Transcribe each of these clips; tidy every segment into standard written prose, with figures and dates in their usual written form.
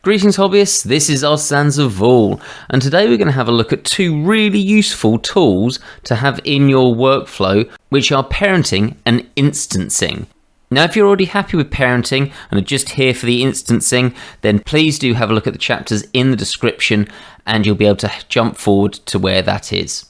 Greetings hobbyists, this is Arsanzavul, and today we're going to have a look at two really useful tools to have in your workflow, which are parenting and instancing. Now if you're already happy with parenting and are just here for the instancing, then please do have a look at the chapters in the description and you'll be able to jump forward to where that is.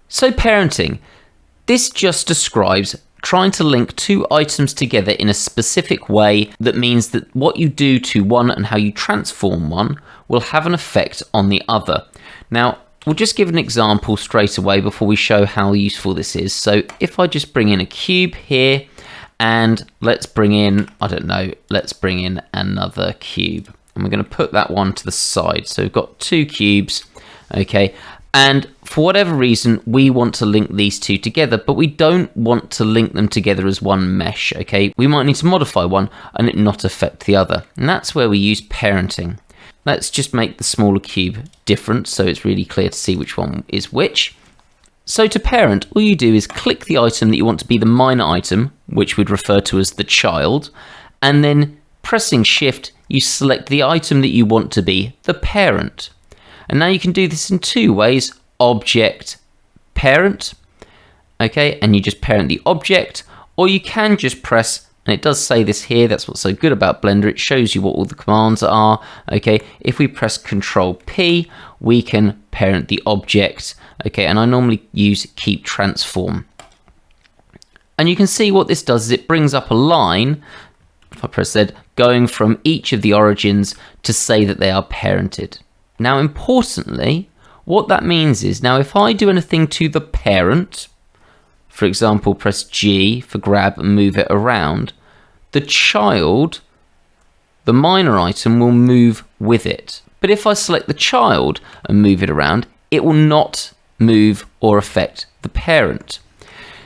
So parenting, this just describes trying to link two items together in a specific way that means that what you do to one and how you transform one will have an effect on the other. Now, we'll just give an example straight away before we show how useful this is. So if I just bring in a cube here and let's bring in, let's bring in another cube. And we're going to put that one to the side. So we've got two cubes, okay? And for whatever reason, we want to link these two together, but we don't want to link them together as one mesh, okay? We might need to modify one and it not affect the other. And that's where we use parenting. Let's just make the smaller cube different so it's really clear to see which one is which. So to parent, all you do is click the item that you want to be the minor item, which we'd refer to as the child, and then pressing Shift, you select the item that you want to be the parent. And now you can do this in two ways, object, parent, okay, and you just parent the object, or you can just press, and it does say this here, that's what's so good about Blender, it shows you what all the commands are, okay. If we press Control P, we can parent the object, okay, and I normally use keep transform. And you can see what this does is it brings up a line, if I press Z, going from each of the origins to say that they are parented. Now, importantly, what that means is, now if I do anything to the parent, for example, press G for grab and move it around, the child, the minor item, will move with it. But if I select the child and move it around, it will not move or affect the parent.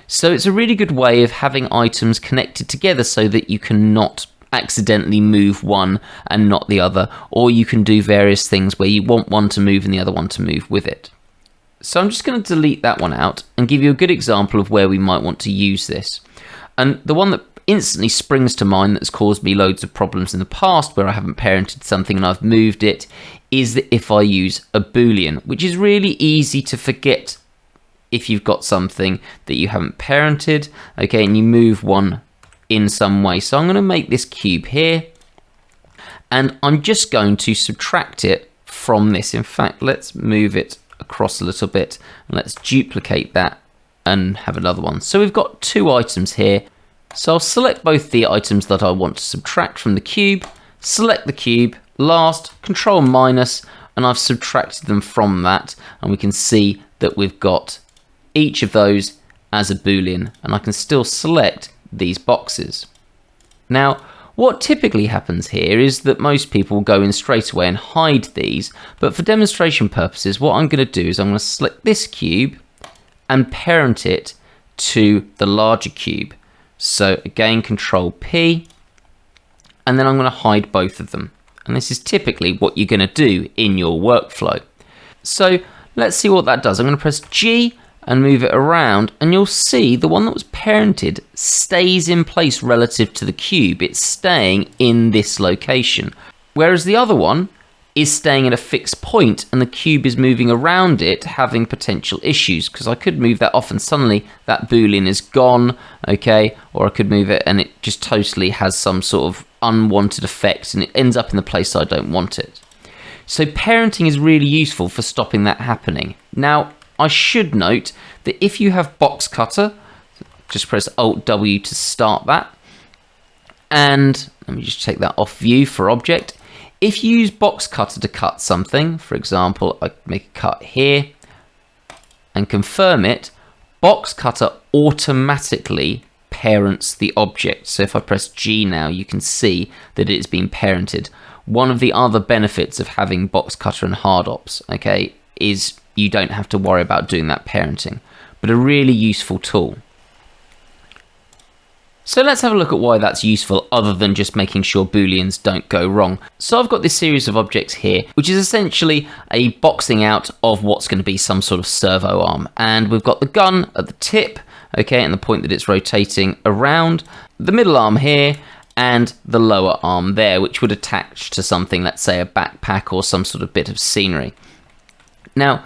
So it's a really good way of having items connected together so that you cannot accidentally move one and not the other, or you can do various things where you want one to move and the other one to move with it. So I'm just going to delete that one out and give you a good example of where we might want to use this. And the one that instantly springs to mind that's caused me loads of problems in the past where I haven't parented something and I've moved it is that if I use a boolean, which is really easy to forget if you've got something that you haven't parented, okay, and you move one in some way. So I'm going to make this cube here and I'm just going to subtract it from this. In fact, let's move it across a little bit and let's duplicate that and have another one. So we've got two items here. So I'll select both the items that I want to subtract from the cube, select the cube, last, Control minus, and I've subtracted them from that, and we can see that we've got each of those as a boolean, and I can still select these boxes. Now, what typically happens here is that most people go in straight away and hide these, but for demonstration purposes, what I'm going to do is I'm going to select this cube and parent it to the larger cube. So again, Control P, and then I'm going to hide both of them. And this is typically what you're going to do in your workflow. So let's see what that does. I'm going to press G and move it around, and you'll see the one that was parented stays in place relative to the cube. It's staying in this location, whereas the other one is staying at a fixed point and the cube is moving around it, having potential issues, because I could move that off and suddenly that boolean is gone, okay, or I could move it and it just totally has some sort of unwanted effect and it ends up in the place I don't want it. So parenting is really useful for stopping that happening. Now, I should note that if you have box cutter, just press Alt W to start that. And let me just take that off view for object. If you use box cutter to cut something, for example, I make a cut here and confirm it, box cutter automatically parents the object. So if I press G now, you can see that it's been parented. One of the other benefits of having box cutter and hard ops, okay, is you don't have to worry about doing that parenting, but a really useful tool. So let's have a look at why that's useful other than just making sure booleans don't go wrong. So I've got this series of objects here, which is essentially a boxing out of what's going to be some sort of servo arm. And we've got the gun at the tip, okay, and the point that it's rotating around, the middle arm here, and the lower arm there, which would attach to something, let's say a backpack or some sort of bit of scenery. Now,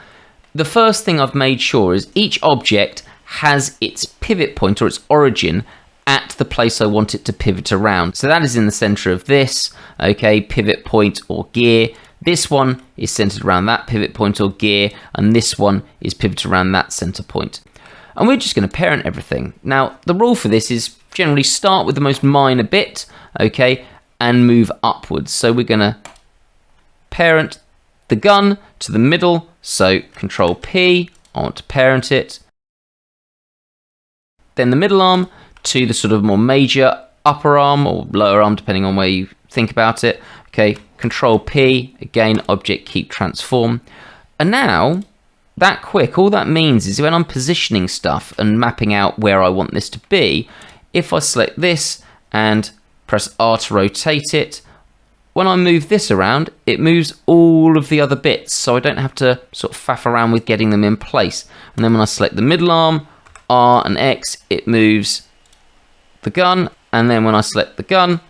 the first thing I've made sure is each object has its pivot point or its origin at the place I want it to pivot around. So that is in the center of this, okay, pivot point or gear. This one is centered around that pivot point or gear, and this one is pivoted around that center point. And we're just going to parent everything. Now, the rule for this is generally start with the most minor bit, okay, and move upwards. So we're going to parent the gun to the middle, so Control P, I want to parent it. Then the middle arm to the sort of more major upper arm or lower arm, depending on where you think about it. Okay, Control P, again, object keep transform. And now, that quick, all that means is when I'm positioning stuff and mapping out where I want this to be, if I select this and press R to rotate it, when I move this around, it moves all of the other bits, so I don't have to sort of faff around with getting them in place. And then when I select the middle arm, R and X, it moves the gun, and then when I select the gun,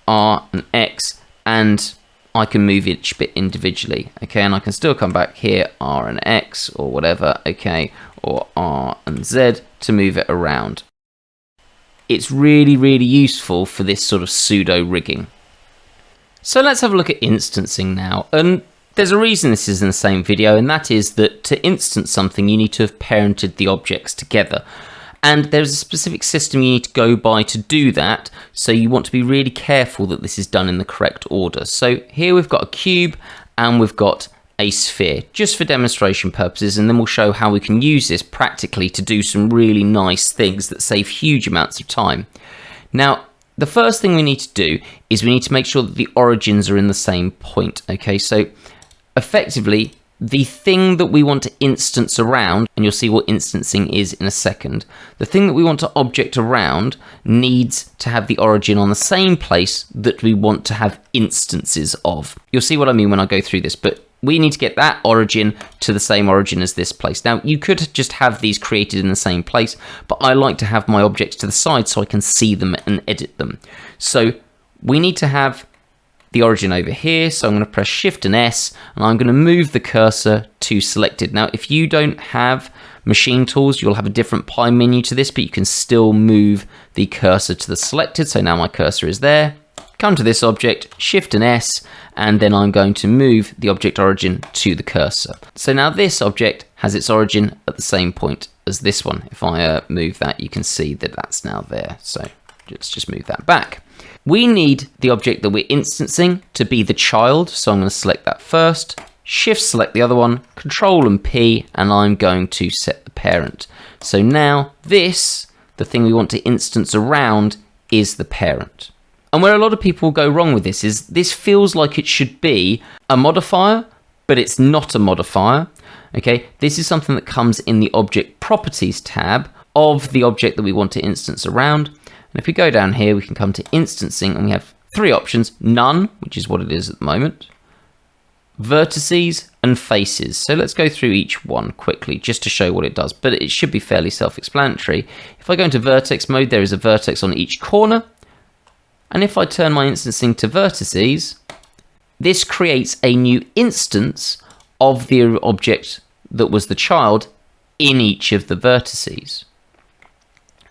R and X, and I can move each bit individually, okay, and I can still come back here, R and X, or whatever, okay, or R and Z to move it around. It's really, really useful for this sort of pseudo rigging. So let's have a look at instancing now, and there's a reason this is in the same video, and that is that to instance something you need to have parented the objects together. And there's a specific system you need to go by to do that, so you want to be really careful that this is done in the correct order. So here we've got a cube and we've got a sphere, just for demonstration purposes, and then we'll show how we can use this practically to do some really nice things that save huge amounts of time. Now, the first thing we need to do is we need to make sure that the origins are in the same point, okay? So effectively, the thing that we want to instance around, and you'll see what instancing is in a second, the thing that we want to object around needs to have the origin on the same place that we want to have instances of. You'll see what I mean when I go through this, but we need to get that origin to the same origin as this place. Now, you could just have these created in the same place, but I like to have my objects to the side so I can see them and edit them. So we need to have the origin over here, so I'm going to press Shift and S, and I'm going to move the cursor to selected. Now, if you don't have machine tools, you'll have a different pie menu to this, but you can still move the cursor to the selected. So now my cursor is there. Come to this object, Shift and S, and then I'm going to move the object origin to the cursor. So now this object has its origin at the same point as this one. If I move that, you can see that that's now there. So let's just move that back. We need the object that we're instancing to be the child, so I'm going to select that first, Shift select the other one, Control and P, and I'm going to set the parent. So now this, the thing we want to instance around, is the parent. And where a lot of people go wrong with this is this feels like it should be a modifier, but it's not a modifier. Okay, this is something that comes in the Object Properties tab of the object that we want to instance around. And if we go down here, we can come to instancing, and we have three options: none, which is what it is at the moment, vertices, and faces. So let's go through each one quickly just to show what it does, but it should be fairly self-explanatory. If I go into vertex mode, there is a vertex on each corner. And if I turn my instancing to vertices, this creates a new instance of the object that was the child in each of the vertices.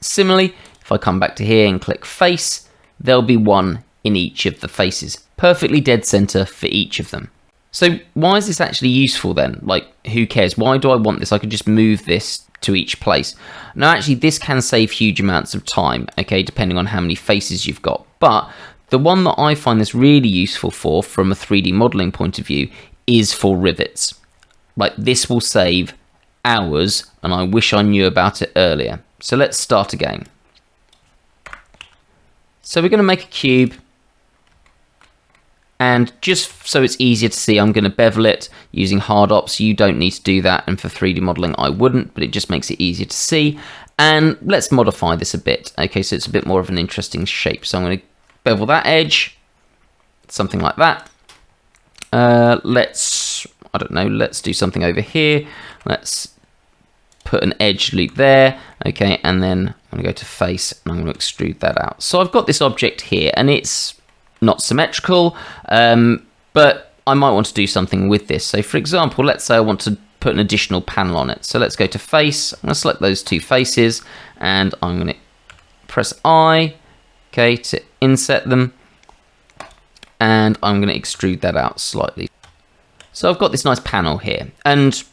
Similarly, if I come back to here and click face, there'll be one in each of the faces, perfectly dead center for each of them. So why is this actually useful then? Like, who cares? Why do I want this? I could just move this to each place. Now, actually, this can save huge amounts of time, okay, depending on how many faces you've got. But the one that I find this really useful for, from a 3D modeling point of view, is for rivets. Like, this will save hours, and I wish I knew about it earlier. So let's start again. So we're going to make a cube, and just so it's easier to see, I'm going to bevel it using hard ops. You don't need to do that, and for 3D modeling I wouldn't, but it just makes it easier to see. And let's modify this a bit. Okay, so it's a bit more of an interesting shape. So I'm going to bevel that edge, something like that. I don't know, let's do something over here. Let's put an edge loop there, okay, and then I'm going to go to face and I'm going to extrude that out. So I've got this object here and it's not symmetrical, but I might want to do something with this. So for example, let's say I want to put an additional panel on it. So let's go to face, I'm going to select those two faces and I'm going to press I, okay, to inset them, and I'm going to extrude that out slightly. So I've got this nice panel here and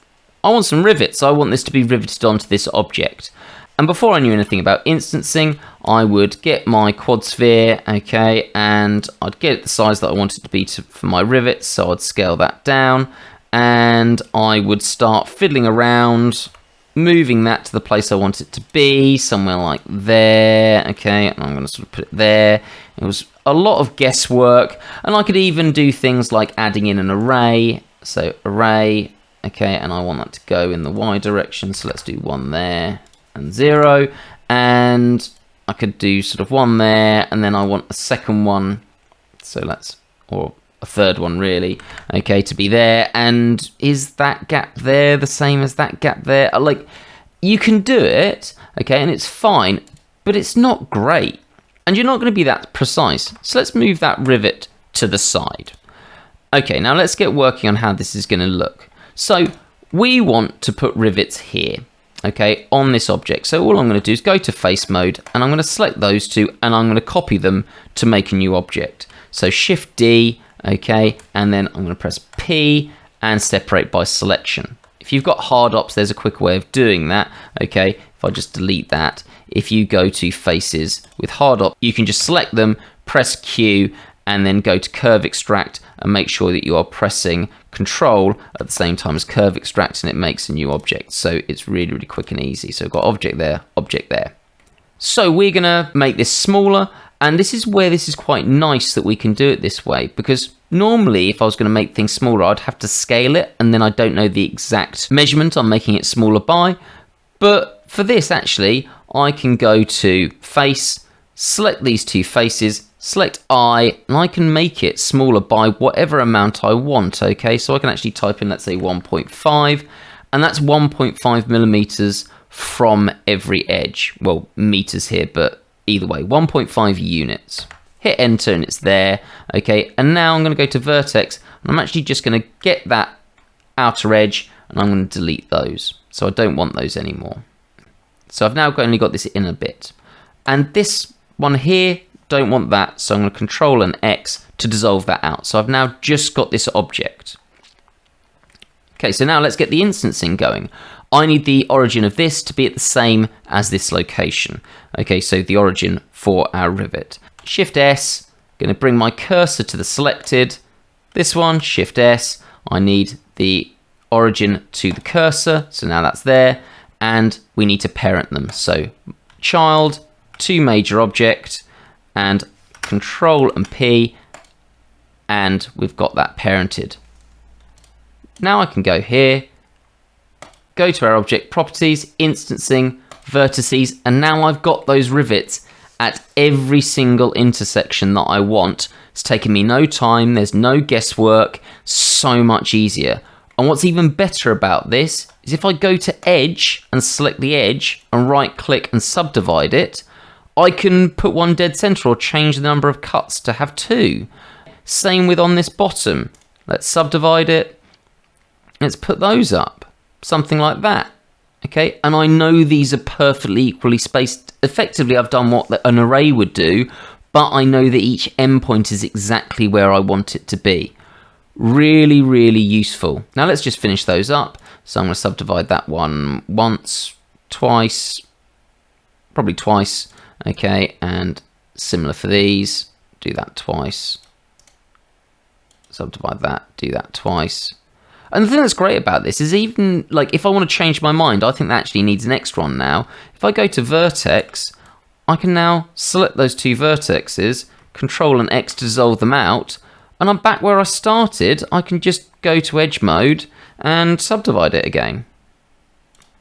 I want some rivets. I want this to be riveted onto this object. And before I knew anything about instancing, I would get my quad sphere, okay, and I'd get it the size that I wanted it to be for my rivets, so I'd scale that down, and I would start fiddling around, moving that to the place I want it to be, somewhere like there, okay, and I'm going to sort of put it there. It was a lot of guesswork, and I could even do things like adding in an array, so array, okay, and I want that to go in the Y direction, so let's do 1 there. And 0, and I could do sort of 1 there, and then I want a second one, so or a third one really, okay, to be there. And is that gap there the same as that gap there? Like, you can do it, okay, and it's fine, but it's not great, and you're not going to be that precise. So let's move that rivet to the side. Okay, now let's get working on how this is going to look. So we want to put rivets here, okay, on this object. So all I'm going to do is go to face mode and I'm going to select those two and I'm going to copy them to make a new object. So Shift D, okay, and then I'm going to press P and separate by selection. If you've got hard ops, there's a quick way of doing that, okay. If I just delete that, if you go to faces with hard op, you can just select them, press Q, and then go to curve extract and make sure that you are pressing control at the same time as curve extract, and it makes a new object. So it's really, really quick and easy. So I've got object there, object there. So we're gonna make this smaller, and this is where this is quite nice that we can do it this way, because normally if I was gonna make things smaller, I'd have to scale it, and then I don't know the exact measurement I'm making it smaller by. But for this, actually, I can go to face, select these two faces, select I, and I can make it smaller by whatever amount I want, okay? So I can actually type in, let's say 1.5, and that's 1.5 millimeters from every edge. Well, meters here, but either way, 1.5 units. Hit enter and it's there, okay? And now I'm gonna go to vertex, and I'm actually just gonna get that outer edge, and I'm gonna delete those. So I don't want those anymore. So I've now only got this inner bit. And this one here, don't want that, so I'm going to Control and X to dissolve that out. So I've now just got this object. Okay, so now let's get the instancing going. I need the origin of this to be at the same as this location. Okay, so the origin for our rivet. Shift S, going to bring my cursor to the selected. This one, Shift S, I need the origin to the cursor, so now that's there, and we need to parent them. So child to major object, and Control and P, and we've got that parented. Now I can go here, go to our object properties, instancing, vertices, and now I've got those rivets at every single intersection that I want. It's taken me no time, there's no guesswork, so much easier. And what's even better about this is if I go to edge and select the edge and right click and subdivide it, I can put one dead center or change the number of cuts to have 2. Same with on this bottom. Let's subdivide it. Let's put those up. Something like that. Okay, and I know these are perfectly equally spaced. Effectively, I've done what an array would do, but I know that each endpoint is exactly where I want it to be. Really, really useful. Now let's just finish those up. So I'm going to subdivide that one once, twice, probably twice. Okay, and similar for these, do that twice, subdivide that, do that twice. And the thing that's great about this is even, like, if I want to change my mind, I think that actually needs an extra one now. If I go to vertex, I can now select those two vertexes, Control and X to dissolve them out, and I'm back where I started. I can just go to edge mode and subdivide it again.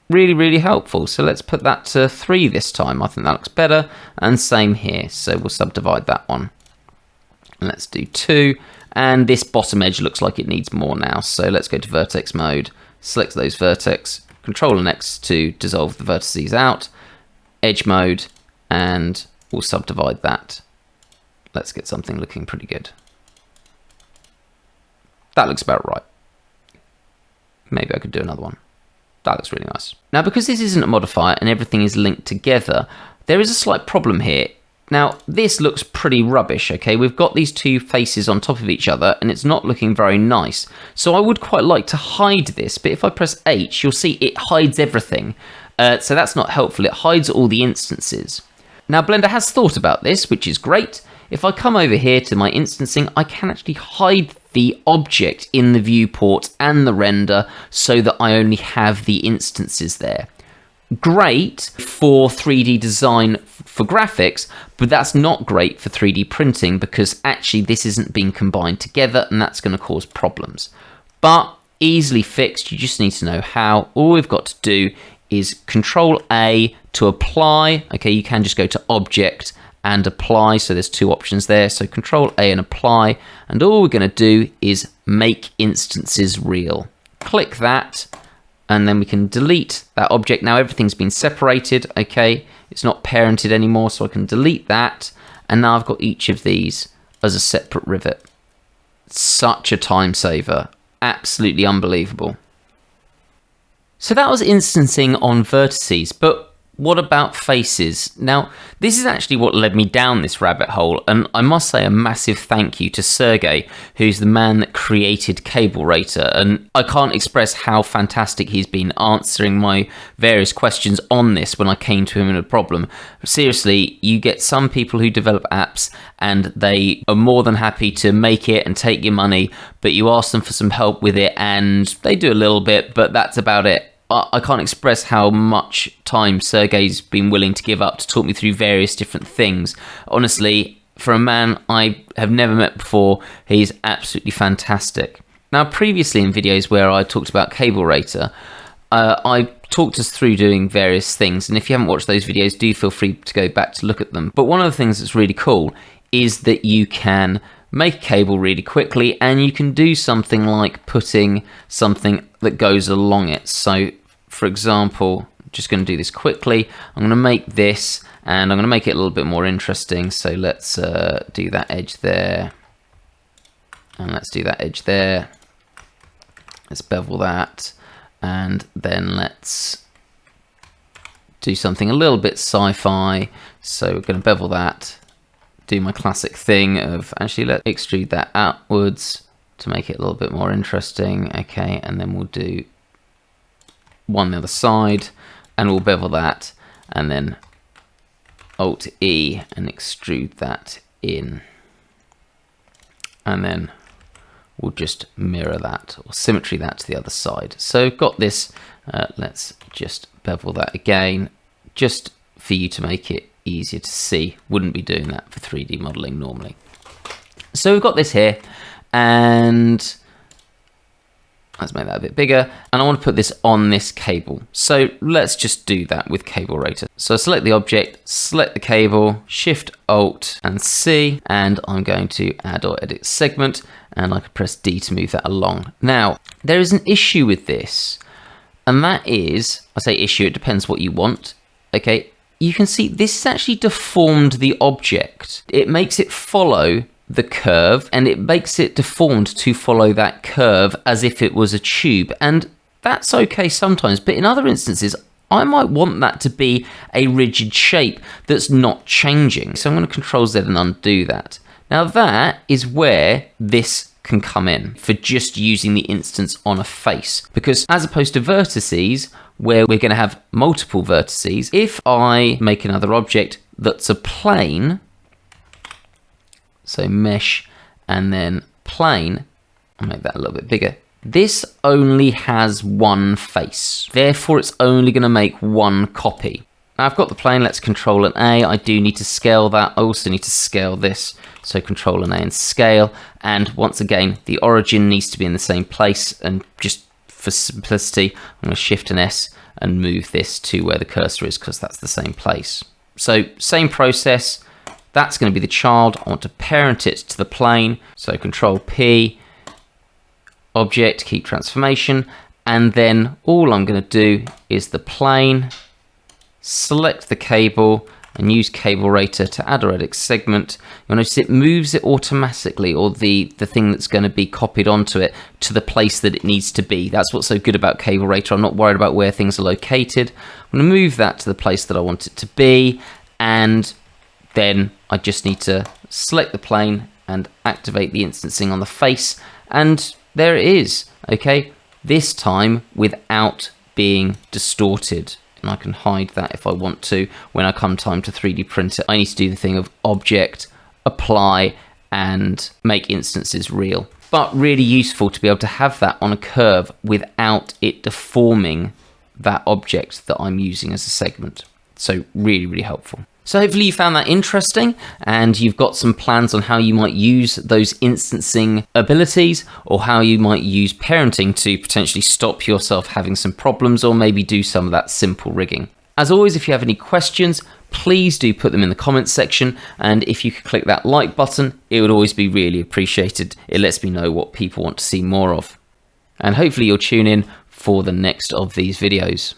Really, really helpful. So let's put that to 3 this time. I think that looks better. And same here. So we'll subdivide that one. And let's do 2. And this bottom edge looks like it needs more now. So let's go to vertex mode. Select those vertex. Control and X to dissolve the vertices out, edge mode, and we'll subdivide that. Let's get something looking pretty good. That looks about right. Maybe I could do another one. That looks really nice. Now, because this isn't a modifier and everything is linked together, there is a slight problem here. Now, this looks pretty rubbish, okay? We've got these two faces on top of each other, and it's not looking very nice. So I would quite like to hide this, but if I press H, you'll see it hides everything. So that's not helpful. It hides all the instances. Now, Blender has thought about this, which is great. If I come over here to my instancing, I can actually hide the object in the viewport and the render so that I only have the instances there. Great for 3D design for graphics, but that's not great for 3D printing because actually this isn't being combined together and that's going to cause problems. But easily fixed, you just need to know how. All we've got to do is Control A to apply. Okay, you can just go to Object and Apply, so there's two options there. So Control A and Apply, and all we're going to do is make instances real. Click that, and then we can delete that object. Now everything's been separated, okay? It's not parented anymore, so I can delete that, and now I've got each of these as a separate rivet. Such a time saver. Absolutely unbelievable. So that was instancing on vertices, but what about faces? Now, this is actually what led me down this rabbit hole, and I must say a massive thank you to Sergey, who's the man that created Cablerator, and I can't express how fantastic he's been answering my various questions on this when I came to him with a problem. Seriously, you get some people who develop apps and they are more than happy to make it and take your money, but you ask them for some help with it and they do a little bit, but that's about it. I can't express how much time Sergey's been willing to give up to talk me through various different things. Honestly, for a man I have never met before, he's absolutely fantastic. Now, previously in videos where I talked about Cablerator, I talked us through doing various things, and if you haven't watched those videos, do feel free to go back to look at them. But one of the things that's really cool is that you can make a cable really quickly, and you can do something like putting something that goes along it. So for example, I'm just going to do this quickly. I'm going to make this, and I'm going to make it a little bit more interesting. So let's do that edge there, and let's do that edge there. Let's bevel that, and then let's do something a little bit sci-fi. So we're going to bevel that, do my classic thing of actually let's extrude that outwards to make it a little bit more interesting. Okay, and then we'll do one the other side, and we'll bevel that, and then Alt E and extrude that in, and then we'll just mirror that or symmetry that to the other side. So got this. Let's just bevel that again, just for you to make it easier to see. Wouldn't be doing that for 3D modeling normally. So we've got this here, and let's make that a bit bigger, and I want to put this on this cable. So let's just do that with Cablerator. So select the object, select the cable, Shift Alt and C, and I'm going to add or edit segment, and I can press D to move that along. Now, there is an issue with this, and that is, I say issue, it depends what you want. Okay, you can see this has actually deformed the object. It makes it follow the curve, and it makes it deformed to follow that curve as if it was a tube, and that's okay sometimes, but in other instances I might want that to be a rigid shape that's not changing. So I'm going to Control Z and undo that. Now that is where this can come in for just using the instance on a face, because as opposed to vertices where we're going to have multiple vertices, if I make another object that's a plane, so mesh and then plane, I'll make that a little bit bigger. This only has one face, therefore it's only going to make one copy. Now I've got the plane, let's Control and A. I do need to scale that. I also need to scale this, so Control and A and scale. And once again, the origin needs to be in the same place, and just for simplicity, I'm going to Shift and S and move this to where the cursor is, because that's the same place. So same process. That's going to be the child. I want to parent it to the plane. So Control P, Object, Keep Transformation. And then all I'm going to do is the plane, select the cable, and use Cable Rater to add or edit segment. You'll notice it moves it automatically, or the thing that's going to be copied onto it, to the place that it needs to be. That's what's so good about Cable Rater. I'm not worried about where things are located. I'm going to move that to the place that I want it to be, and then I just need to select the plane and activate the instancing on the face, and there it is. Okay, this time without being distorted. And I can hide that if I want to. When I come time to 3D print it, I need to do the thing of object, apply, and make instances real. But really useful to be able to have that on a curve without it deforming that object that I'm using as a segment. So really, really helpful. So hopefully you found that interesting and you've got some plans on how you might use those instancing abilities, or how you might use parenting to potentially stop yourself having some problems, or maybe do some of that simple rigging. As always, if you have any questions, please do put them in the comments section, and if you could click that like button, it would always be really appreciated. It lets me know what people want to see more of. And hopefully you'll tune in for the next of these videos.